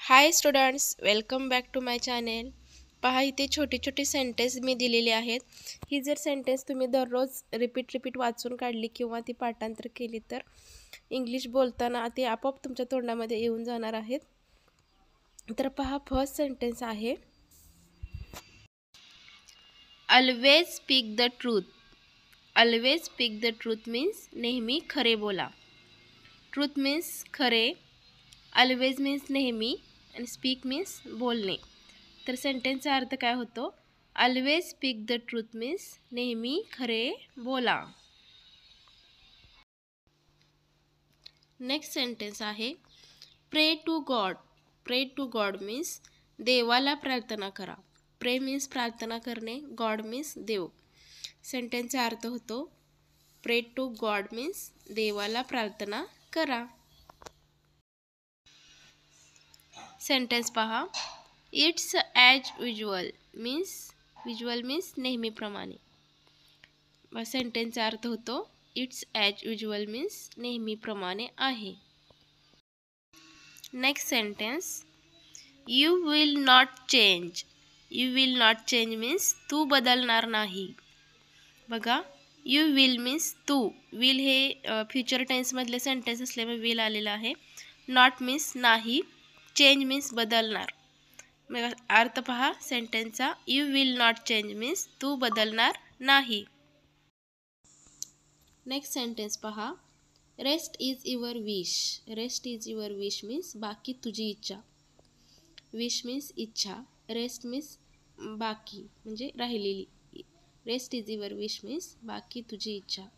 High students, welcome back to my channel. पहा, इथे छोटे छोटे सेंटेन्स मी दिलेले आहेत. ही जर सेंटेन्स तुम्ही दररोज रिपीट वाचून काढली किंवा ती पाठांतर केली तर इंग्लिश बोलताना ते आपोआप तुमच्या तोंडामध्ये येऊन जाणार आहेत. तर पहा, फर्स्ट सेंटेन्स आहे, always speak the truth. Always speak the truth means नेहमी खरे बोला. ट्रूथ मीन्स खरे, ऑलवेज मीन्स नेहमी आणि स्पीक मीन्स बोलणे. तर सेंटेन्सचा अर्थ काय होतो? Always speak the truth means नेहमी खरे बोला. नेक्स्ट सेंटेन्स आहे, प्रे टू गॉड. प्रे टू गॉड मीन्स देवाला प्रार्थना करा. प्रे मीन्स प्रार्थना करणे, गॉड मीन्स देव. सेंटेन्सचा अर्थ होतो, प्रे टू गॉड मीन्स देवाला प्रार्थना करा. सेंटेन्स पहा, it's as usual means usual means नेहमीप्रमाणे. सेंटेन्सचा अर्थ होतो, इट्स ॲज युज्युअल मीन्स नेहमीप्रमाणे आहे. Next sentence, you will not change. You will not change means तू बदलणार नाही. बघा, यू विल मीन्स तू. विल हे फ्युचर टेन्समधले सेंटेन्स असल्यामुळे विल आलेलं आहे. नॉट मीन्स नाही, चेंज मीन्स बदलणार. मग अर्थ पहा सेंटेन्सचा, you will not change means तू बदलणार नाही. नेक्स्ट सेंटेन्स पहा, rest is your wish. Rest is your wish means बाकी तुझी इच्छा. विश मीन्स इच्छा, रेस्ट मीन्स बाकी म्हणजे राहिलेली. Rest is your wish means बाकी तुझी इच्छा.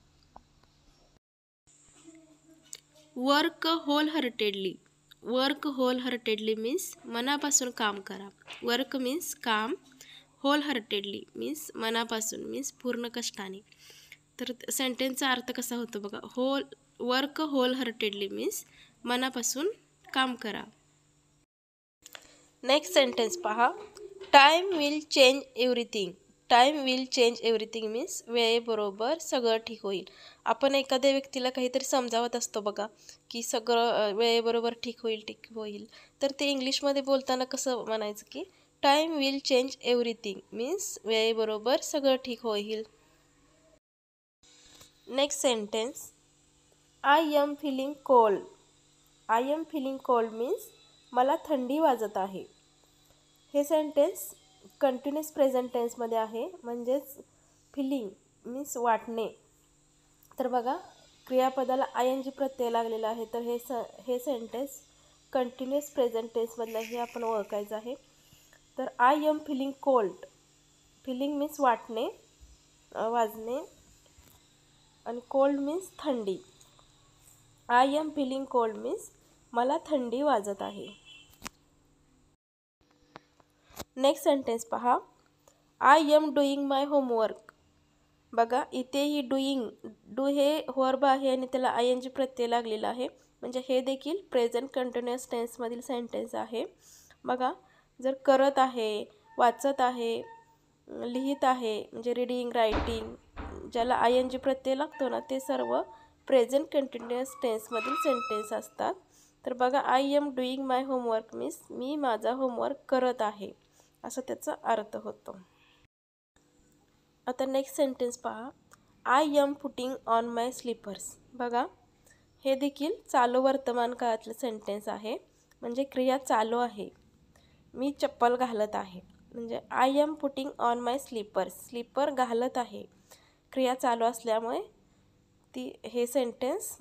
Work whole heartedly. Work whole heartedly means मनापासून काम करा. वर्क मीन्स काम, होल हार्टेडली मीन्स मनापासून मीन्स पूर्ण कष्टाने. तर सेंटेन्सचा अर्थ कसा होतो बघा, वर्क होल हार्टेडली मीन्स मनापासून काम करा. नेक्स्ट सेंटेन्स पहा, time will change everything. Time will change everything means वेळेबरोबर सगळं ठीक होईल. आपण एखाद्या व्यक्तीला काहीतरी समजावत असतो बघा, की सगळं वेळेबरोबर ठीक होईल. तर ते इंग्लिशमध्ये बोलताना कसं म्हणायचं की time will change everything means वेळेबरोबर सगळं ठीक होईल. Next sentence, I am feeling cold. I am feeling cold means मला थंडी वाजत आहे. हे सेंटेन्स कंटिन्युअस प्रेझेंट टेन्समध्ये आहे, म्हणजेच फीलिंग मीन्स वाटणे. तर बघा, क्रियापदाला ING प्रत्यय लागलेला आहे. तर हे सेंटेन्स कंटिन्युअस प्रेझेंट टेन्समधलं हे आपण ओळखायचं आहे. तर I am feeling cold, feeling means वाटणे, वाजणे, आणि कोल्ड मीन्स थंडी. I am feeling cold means मला थंडी वाजत आहे. नेक्स्ट सेंटेन्स पहा, I am doing my homework. बघा, इथे ही डू हे वर्ब आहे आणि त्याला ING प्रत्यय लागलेला आहे, म्हणजे हे देखील प्रेझेंट कंटिन्युअस टेन्समधील सेंटेन्स आहे. बघा, जर करत आहे, वाचत आहे, लिहित आहे म्हणजे रीडिंग, रायटिंग, ज्याला ING प्रत्यय लागतो ना, ते सर्व प्रेझेंट कंटिन्युअस टेन्समधील सेंटेन्स असतात. तर बघा, I am doing my homework means मी माझा होमवर्क करत आहे, असं त्याचा अर्थ होतो. आता नेक्स्ट सेंटेन्स पहा, I am putting on my slippers. बघा, हे देखील चालू वर्तमान काळातलं सेंटेन्स आहे, म्हणजे क्रिया चालू आहे. मी चप्पल घालत आहे, म्हणजे I am putting on my slippers. Slipper घालत आहे, क्रिया चालू असल्यामुळे हे सेंटेन्स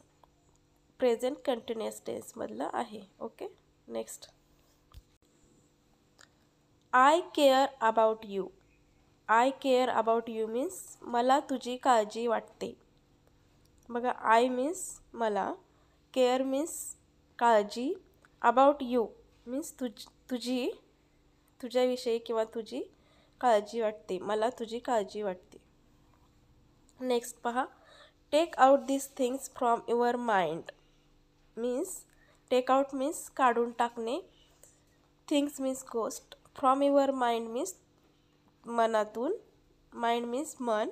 प्रेझेंट कंटिन्युअस टेन्समधलं आहे. Okay, next, I care about you. I care about you means मला तुझी काळजी वाटते. बघा, आय मीन्स मला, केअर मीन्स काळजी, अबाउट यू मीन्स तुझ्याविषयी किंवा तुझी काळजी वाटते, मला तुझी काळजी वाटते. नेक्स्ट पहा, take out this things from your mind means take out means काढून टाकणे, थिंग्स मीन्स गोष्ट, फ्रॉम युअर माइंड मीन्स मनातून, माइंड मीन्स मन.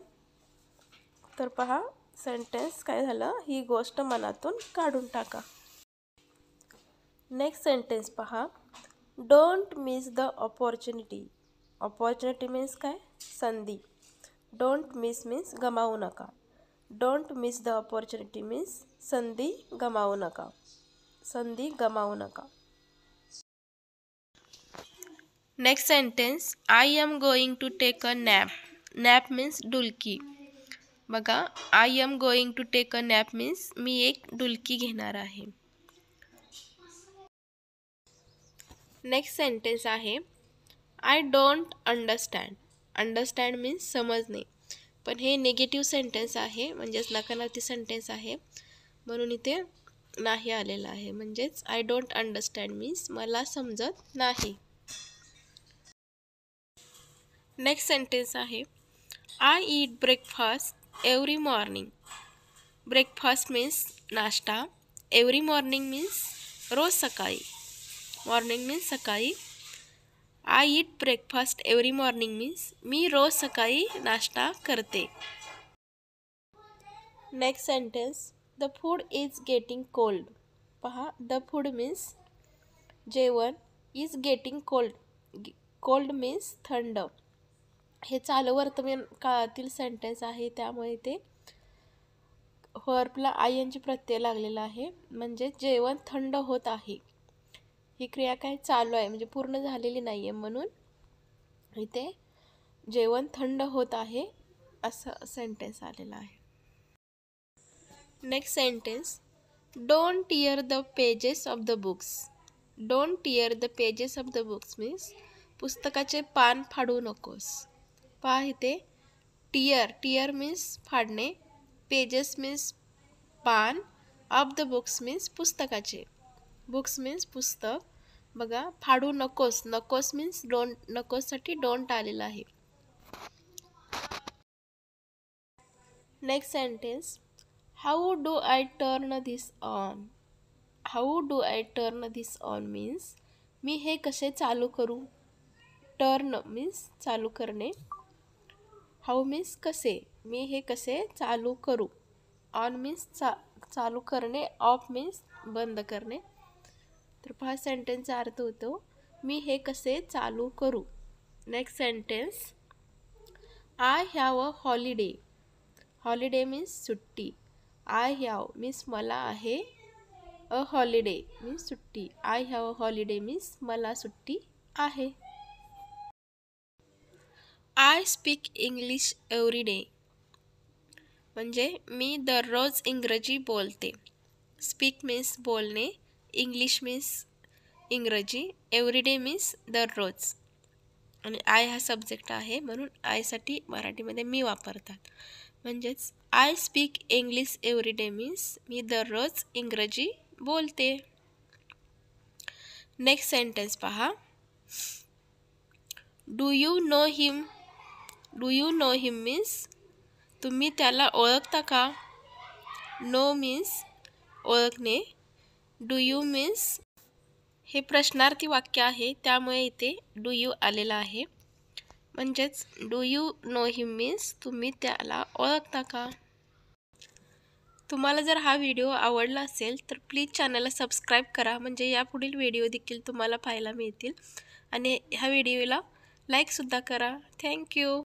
तर पहा, सेंटेन्स काय झालं, ही गोष्ट मनातून काढून टाका. नेक्स्ट सेंटेन्स पहा, don't miss the opportunity. Opportunity means काय? संधी. डोंट मिस मीन्स गमावू नका. Don't miss the opportunity means संधी गमावू नका. संधी गमावू नका. Next sentence, I am going to take a nap. Nap means डुलकी. बघा, I am going to take a nap means मी एक डुलकी घेणार आहे. नेक्स्ट सेंटेन्स आहे, I don't understand. Understand means समजणे, पण हे निगेटिव्ह सेंटेन्स आहे, म्हणजेच नकारार्थी सेंटेन्स आहे, म्हणून इथे नाही आलेलं आहे. म्हणजेच आय डोंट अंडरस्टँड मीन्स मला समजत नाही. नेक्स्ट सेंटेन्स आहे, I eat breakfast every morning. Breakfast means नाश्ता. एव्हरी मॉर्निंग मीन्स रोज सकाळी. मॉर्निंग मीन्स सकाळी. I eat breakfast every morning means मी रोज सकाळी नाश्ता करते. Next sentence, the food is getting cold. पहा, द फूड मीन्स जेवण, is getting cold. Cold means थंड. हे चालू वर्तमान काळातील सेंटेन्स आहे, त्यामुळे ते वर्बला आय एन जी प्रत्यय लागलेला आहे. म्हणजे जेवण थंड होत आहे. ही क्रिया काय? चालू आहे, म्हणजे पूर्ण झालेली नाही आहे, म्हणून इथे जेवण थंड होत आहे असं सेंटेन्स आलेला आहे. Next sentence, don't tear the pages of the books. Don't tear the pages of the books means पुस्तकाचे पान फाडू नकोस. पहा इथे टिअर. टिअर मीन्स फाडणे. पेजेस मीन्स पान. ऑफ द बुक्स मीन्स पुस्तकाचे. बुक्स मीन्स पुस्तक. बघा, फाडू नकोस. नकोस मीन्स डोंट. नकोससाठी डोंट आलेला आहे. Next sentence, how do I turn this on. How do I turn this on means मी हे कसे चालू करू. टर्न मीन्स चालू करणे. हाऊ मीन्स कसे. मी हे कसे चालू करू. ऑन मीन्स चालू करणे. ऑफ मीन्स बंद करणे. तर पहा, सेंटेन्सचा अर्थ होतो मी हे कसे चालू करू. Next sentence, I have a holiday. Holiday means सुट्टी. आय हॅव मीन्स मला आहे. अ हॉलिडे मीन्स सुट्टी. I have a holiday means मला सुट्टी आहे. I speak English every day. म्हणजे मी दररोज इंग्रजी बोलते. स्पीक मीन्स बोलणे. इंग्लिश मीन्स इंग्रजी. एव्हरी डे मीन्स दररोज. आणि आय हा सब्जेक्ट आहे, म्हणून आयसाठी मराठीमध्ये मी वापरतात. म्हणजेच I speak English every day means मी दररोज इंग्रजी बोलते. नेक्स्ट सेंटेन्स पहा, do you know him. Do you know him means तुम्ही त्याला ओळखता का. नो मीन्स ओळखणे. डू यू मीन्स हे प्रश्नार्थी वाक्य आहे, त्यामुळे इथे डू यू आलेला आहे. म्हणजेच do you know him means तुम्ही त्याला ओळखता का. तुम्हाला जर हा व्हिडिओ आवडला असेल तर प्लीज चॅनलला सबस्क्राईब करा, म्हणजे यापुढील व्हिडिओ देखील तुम्हाला पाहायला मिळतील. आणि ह्या व्हिडिओला लाईकसुद्धा करा. थँक्यू.